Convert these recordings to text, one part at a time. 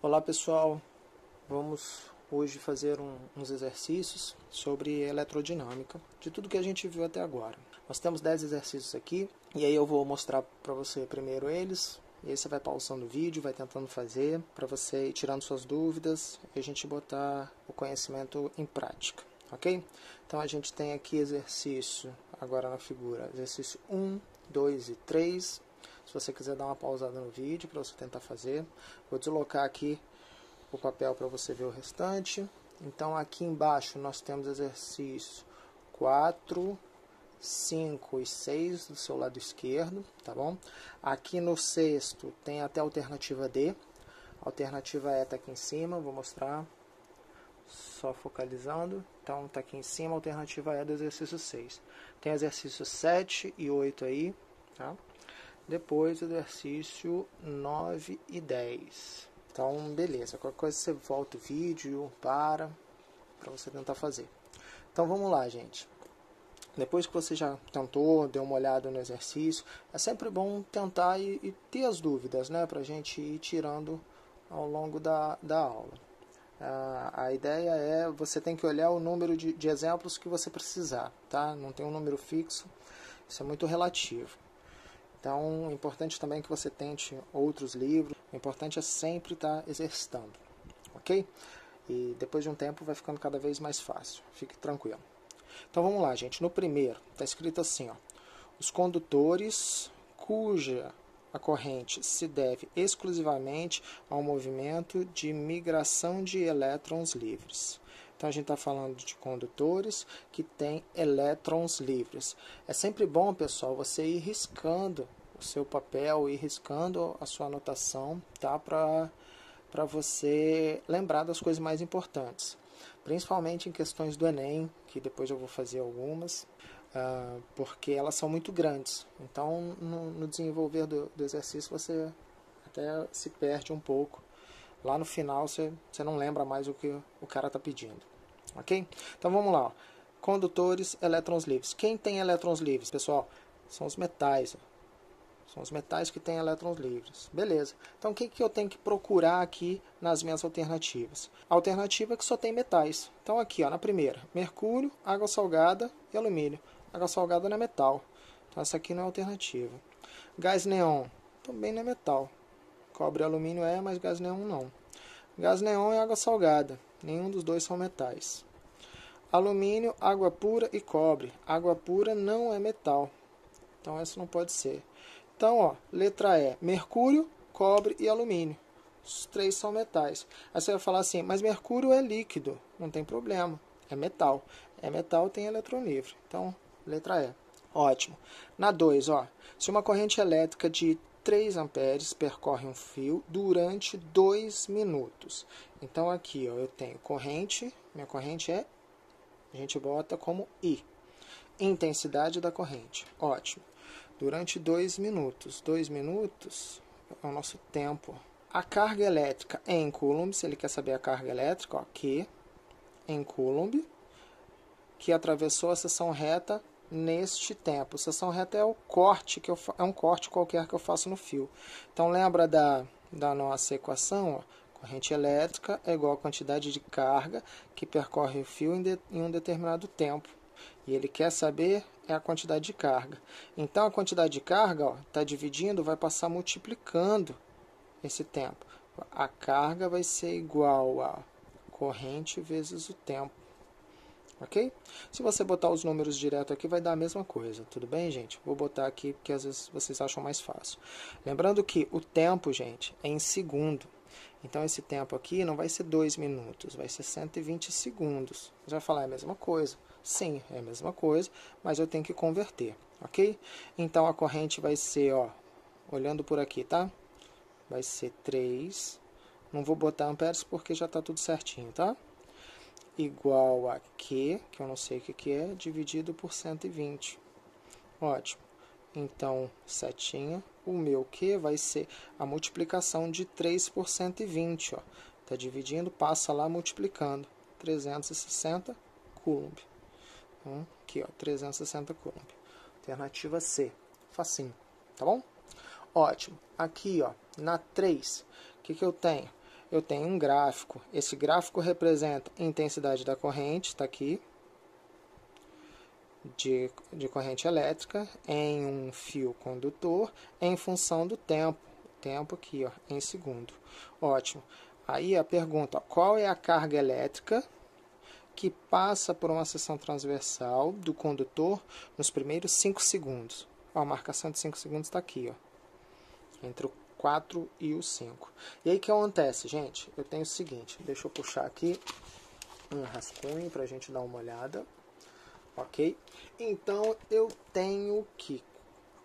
Olá pessoal, vamos hoje fazer uns exercícios sobre eletrodinâmica, de tudo que a gente viu até agora. Nós temos 10 exercícios aqui, e aí eu vou mostrar para você primeiro eles, e aí você vai pausando o vídeo, vai tentando fazer, para você ir tirando suas dúvidas, e a gente botar o conhecimento em prática, ok? Então a gente tem aqui exercício, agora na figura, exercício 1, 2 e 3, se você quiser dar uma pausada no vídeo para você tentar fazer. Vou deslocar aqui o papel para você ver o restante. Então aqui embaixo nós temos exercício 4, 5 e 6 do seu lado esquerdo, tá bom? Aqui no sexto tem até a alternativa D. A alternativa E está aqui em cima, vou mostrar. Só focalizando. Então está aqui em cima, a alternativa E do exercício 6. Tem exercício 7 e 8 aí, tá? Depois exercício 9 e 10. Então, beleza. Qualquer coisa você volta o vídeo, para você tentar fazer. Então, vamos lá, gente. Depois que você já tentou, deu uma olhada no exercício, é sempre bom tentar e ter as dúvidas, né? Para a gente ir tirando ao longo da aula. A ideia é, você tem que olhar o número de exemplos que você precisar, tá? Não tem um número fixo, isso é muito relativo. Então, é importante também que você tente outros livros. O importante é sempre estar exercitando, ok? E depois de um tempo vai ficando cada vez mais fácil. Fique tranquilo. Então, vamos lá, gente. No primeiro, está escrito assim, ó. Os condutores cuja a corrente se deve exclusivamente ao movimento de migração de elétrons livres. Então, a gente está falando de condutores que têm elétrons livres. É sempre bom, pessoal, você ir riscando o seu papel, ir riscando a sua anotação, tá? Para você lembrar das coisas mais importantes. Principalmente em questões do Enem, que depois eu vou fazer algumas, porque elas são muito grandes. Então, no desenvolver do exercício, você até se perde um pouco. Lá no final você não lembra mais o que o cara está pedindo. Ok? Então vamos lá. Ó. Condutores, elétrons livres. Quem tem elétrons livres, pessoal? São os metais. Ó. São os metais que têm elétrons livres. Beleza. Então o que eu tenho que procurar aqui nas minhas alternativas? A alternativa é que só tem metais. Então aqui, ó, na primeira, mercúrio, água salgada e alumínio. Água salgada não é metal. Então essa aqui não é alternativa. Gás neon também não é metal. Cobre e alumínio é, mas gás neon não. Gás neon é água salgada. Nenhum dos dois são metais. Alumínio, água pura e cobre. Água pura não é metal. Então essa não pode ser. Então, ó, letra E. Mercúrio, cobre e alumínio. Os três são metais. Aí você vai falar assim, mas mercúrio é líquido. Não tem problema. É metal. É metal, tem elétron livre. Então, letra E. Ótimo. Na 2, ó. Se uma corrente elétrica de 3 amperes percorre um fio durante 2 minutos. Então aqui, ó, eu tenho corrente, minha corrente é, a gente bota como I. Intensidade da corrente, ótimo. Durante 2 minutos. 2 minutos é o nosso tempo. A carga elétrica é em coulomb, se ele quer saber a carga elétrica, ó, Q em coulomb, que atravessou a seção reta neste tempo. Seção reta é o corte é um corte qualquer que eu faço no fio. Então lembra da nossa equação, ó? Corrente elétrica é igual a quantidade de carga que percorre o fio em um determinado tempo. E ele quer saber a quantidade de carga. Então a quantidade de carga está dividindo, vai passar multiplicando esse tempo. A carga vai ser igual a corrente vezes o tempo. Ok? Se você botar os números direto aqui, vai dar a mesma coisa. Tudo bem, gente? Vou botar aqui porque às vezes vocês acham mais fácil. Lembrando que o tempo, gente, é em segundo. Então, esse tempo aqui não vai ser 2 minutos, vai ser 120 segundos. Você vai falar, é a mesma coisa. Sim, é a mesma coisa, mas eu tenho que converter, ok? Então, a corrente vai ser, ó, olhando por aqui, tá? Vai ser 3. Não vou botar amperes porque já está tudo certinho, tá? Igual a Q, que eu não sei o que é, dividido por 120. Ótimo. Então, setinha. O meu Q vai ser a multiplicação de 3 por 120. Está dividindo, passa lá multiplicando. 360 coulomb. Então, aqui, ó, 360 coulomb. Alternativa C. Facinho. Tá bom? Ótimo. Aqui, ó, na 3, o que eu tenho? eu tenho um gráfico. Esse gráfico representa a intensidade da corrente, está aqui, de corrente elétrica em um fio condutor em função do tempo. Tempo aqui, ó, em segundo. Ótimo. Aí a pergunta, ó, qual é a carga elétrica que passa por uma seção transversal do condutor nos primeiros 5 segundos? Ó, a marcação de 5 segundos está aqui, ó, entre o 4 e o 5. E aí o que acontece, gente? Eu tenho o seguinte, deixa eu puxar aqui um rascunho para a gente dar uma olhada. Ok? Então, eu tenho que,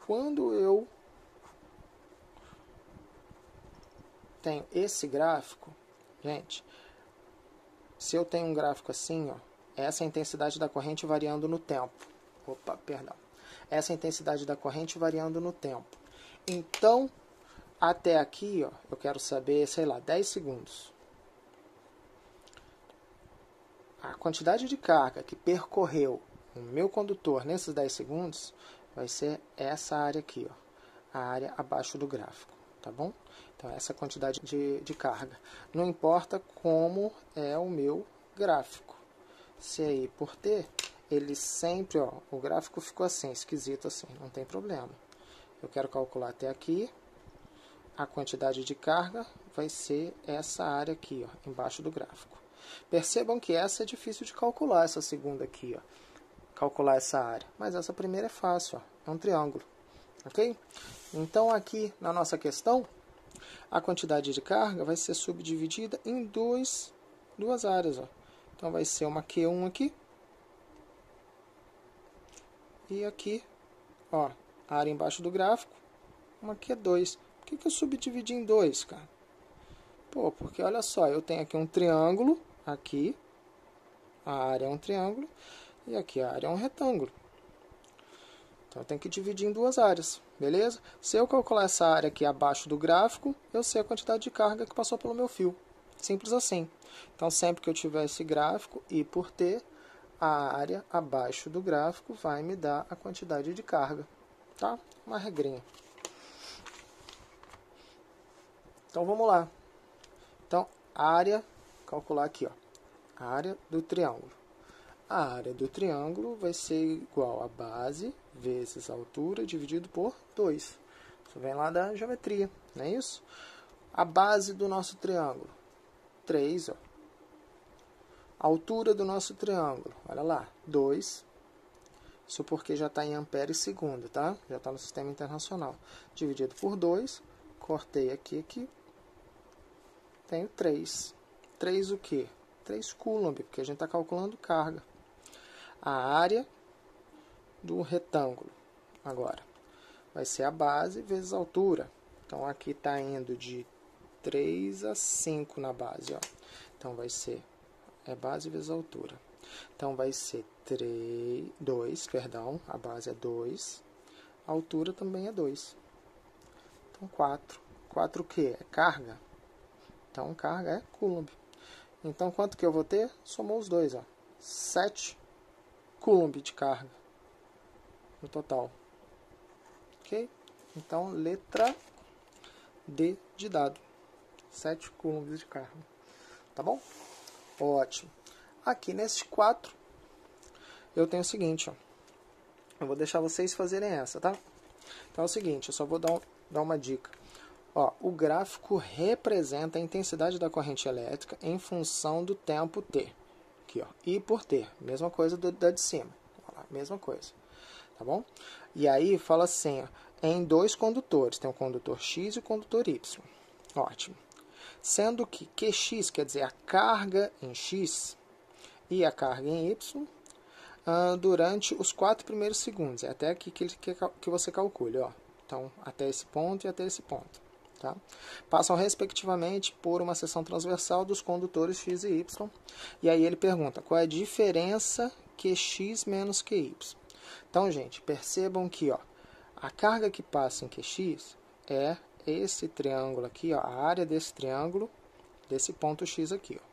quando eu tenho esse gráfico, gente, se eu tenho um gráfico assim, ó, essa é a intensidade da corrente variando no tempo. Opa, perdão. Essa é a intensidade da corrente variando no tempo. Então, até aqui, ó, eu quero saber, sei lá, 10 segundos. A quantidade de carga que percorreu o meu condutor nesses 10 segundos vai ser essa área aqui, ó, a área abaixo do gráfico, tá bom? Então, essa quantidade de carga. Não importa como é o meu gráfico. Se é I por T, ele sempre, ó, o gráfico ficou assim, esquisito assim, não tem problema. Eu quero calcular até aqui, a quantidade de carga vai ser essa área aqui, ó, embaixo do gráfico. Percebam que essa é difícil de calcular, essa segunda aqui, ó, calcular essa área. Mas essa primeira é fácil, ó, é um triângulo, ok? Então, aqui na nossa questão, a quantidade de carga vai ser subdividida em duas áreas, ó. Então, vai ser uma Q1 aqui. E aqui, ó, a área embaixo do gráfico, uma Q2. Por que eu subdividi em 2, cara? Pô, porque olha só, eu tenho aqui um triângulo, aqui, a área é um triângulo, e aqui a área é um retângulo. Então, eu tenho que dividir em duas áreas, beleza? Se eu calcular essa área aqui abaixo do gráfico, eu sei a quantidade de carga que passou pelo meu fio. Simples assim. Então, sempre que eu tiver esse gráfico, I por T, a área abaixo do gráfico vai me dar a quantidade de carga. Tá? Uma regrinha. Então, vamos lá. Então, área, calcular aqui, ó, a área do triângulo. A área do triângulo vai ser igual a base vezes a altura dividido por 2. Isso vem lá da geometria, não é isso? A base do nosso triângulo, 3, ó. A altura do nosso triângulo, olha lá, 2. Isso porque já está em ampere segundo, tá? Já está no sistema internacional. Dividido por 2, cortei aqui, tenho 3. 3 o quê? 3 coulomb, porque a gente está calculando carga. A área do retângulo, agora, vai ser a base vezes a altura. Então, aqui está indo de 3 a 5 na base, ó. Então, vai ser base vezes a altura. Então, vai ser 2, perdão, a base é 2, a altura também é 2. Então, 4. 4 o quê? É carga. Então, carga é coulomb. Então, quanto que eu vou ter? Somou os dois, ó. 7 coulomb de carga no total. Ok? Então, letra D de dado. 7 coulomb de carga. Tá bom? Ótimo. Aqui nesses 4, eu tenho o seguinte, ó. Eu vou deixar vocês fazerem essa, tá? Então é o seguinte, eu só vou dar uma dica. Ó, o gráfico representa a intensidade da corrente elétrica em função do tempo T. Aqui, ó, I por T. Mesma coisa da de cima. Ó lá, mesma coisa. Tá bom? E aí fala assim, ó, em 2 condutores. Tem o condutor X e o condutor Y. Ótimo. Sendo que QX, quer dizer, a carga em X e a carga em Y, durante os 4 primeiros segundos. É até aqui que você calcule, ó. Então, até esse ponto e até esse ponto. Tá? Passam respectivamente por uma seção transversal dos condutores X e Y. E aí ele pergunta, qual é a diferença QX menos QY? Então, gente, percebam que, ó, a carga que passa em QX é esse triângulo aqui, ó, a área desse triângulo, desse ponto X aqui. Ó.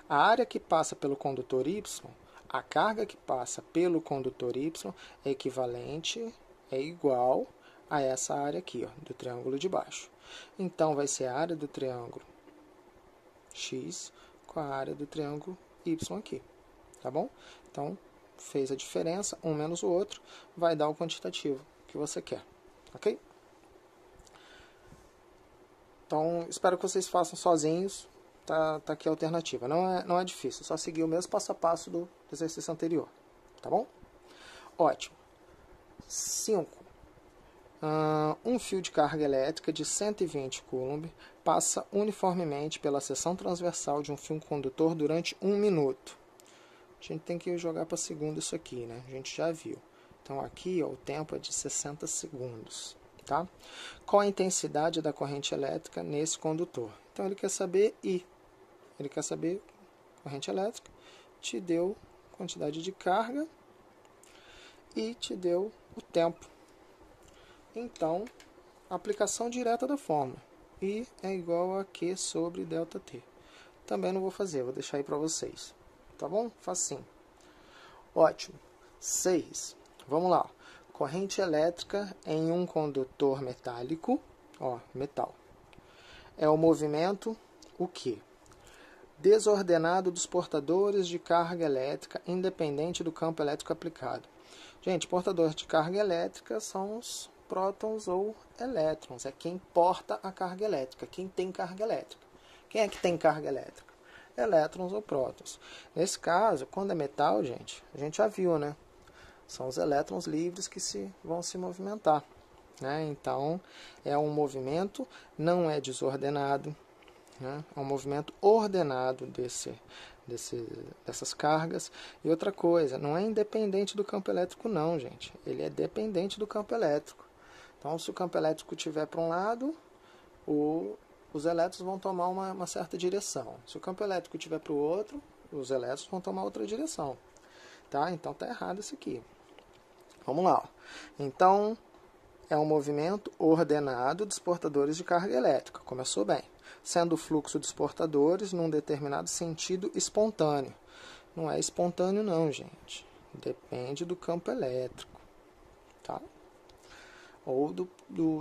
A área que passa pelo condutor Y, a carga que passa pelo condutor Y é equivalente, é igual a essa área aqui, ó, do triângulo de baixo. Então, vai ser a área do triângulo x com a área do triângulo y aqui, tá bom? Então, fez a diferença, um menos o outro, vai dar o quantitativo que você quer, ok? Então, espero que vocês façam sozinhos, tá aqui a alternativa. Não é difícil, é só seguir o mesmo passo a passo do exercício anterior, tá bom? Ótimo. 5. Um fio de carga elétrica de 120 coulomb passa uniformemente pela seção transversal de um fio condutor durante 1 minuto. A gente tem que jogar para segundo isso aqui, né? A gente já viu. Então, aqui ó, o tempo é de 60 segundos. Tá? Qual a intensidade da corrente elétrica nesse condutor? Então, ele quer saber I. Ele quer saber corrente elétrica, te deu quantidade de carga e te deu o tempo. Então, aplicação direta da fórmula. I é igual a Q sobre ΔT. Também não vou fazer, vou deixar aí para vocês. Tá bom? Facinho. Ótimo. 6. Vamos lá. Corrente elétrica em um condutor metálico. Ó, metal. É o movimento, o quê? Desordenado dos portadores de carga elétrica, independente do campo elétrico aplicado. Gente, portadores de carga elétrica são os prótons ou elétrons. É quem porta a carga elétrica, quem tem carga elétrica. Quem é que tem carga elétrica? Elétrons ou prótons. Nesse caso, quando é metal, gente, a gente já viu, né? São os elétrons livres que vão se movimentar, né? Então, é um movimento, não é desordenado, né? É um movimento ordenado dessas cargas. E outra coisa, não é independente do campo elétrico não, gente. Ele é dependente do campo elétrico. Então, se o campo elétrico estiver para um lado, os elétrons vão tomar uma certa direção. Se o campo elétrico estiver para o outro, os elétrons vão tomar outra direção. Tá? Então, está errado isso aqui. Vamos lá. Então, é um movimento ordenado dos portadores de carga elétrica. Começou bem. Sendo o fluxo dos portadores num determinado sentido espontâneo. Não é espontâneo não, gente. Depende do campo elétrico. Tá? Ou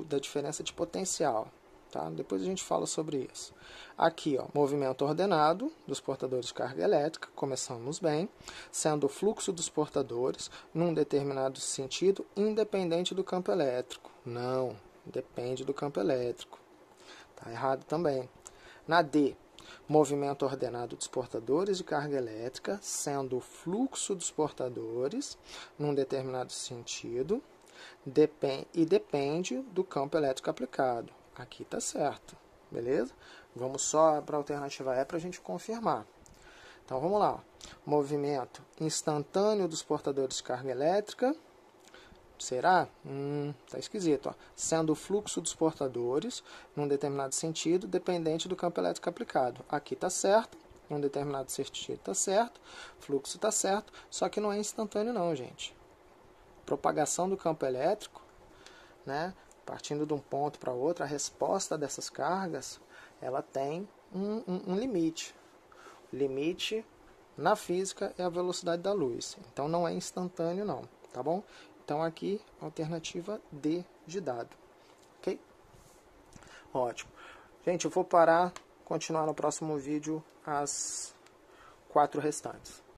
da diferença de potencial. Tá? Depois a gente fala sobre isso. Aqui, ó, movimento ordenado dos portadores de carga elétrica, começamos bem, sendo o fluxo dos portadores num determinado sentido independente do campo elétrico. Não, depende do campo elétrico. Tá errado também. Na D, movimento ordenado dos portadores de carga elétrica, sendo o fluxo dos portadores num determinado sentido e depende do campo elétrico aplicado. Aqui está certo, beleza? Vamos só para a alternativa E para a gente confirmar. Então, vamos lá. Movimento instantâneo dos portadores de carga elétrica. Será? Tá esquisito. Ó. Sendo o fluxo dos portadores, num determinado sentido, dependente do campo elétrico aplicado. Aqui está certo, num determinado sentido está certo, fluxo está certo, só que não é instantâneo não, gente. Propagação do campo elétrico, né? Partindo de um ponto para outro, a resposta dessas cargas, ela tem um limite. O limite na física é a velocidade da luz. Então, não é instantâneo, não. Tá bom? Então, aqui, alternativa D de dado. Ok? Ótimo. Gente, eu vou parar, continuar no próximo vídeo as 4 restantes.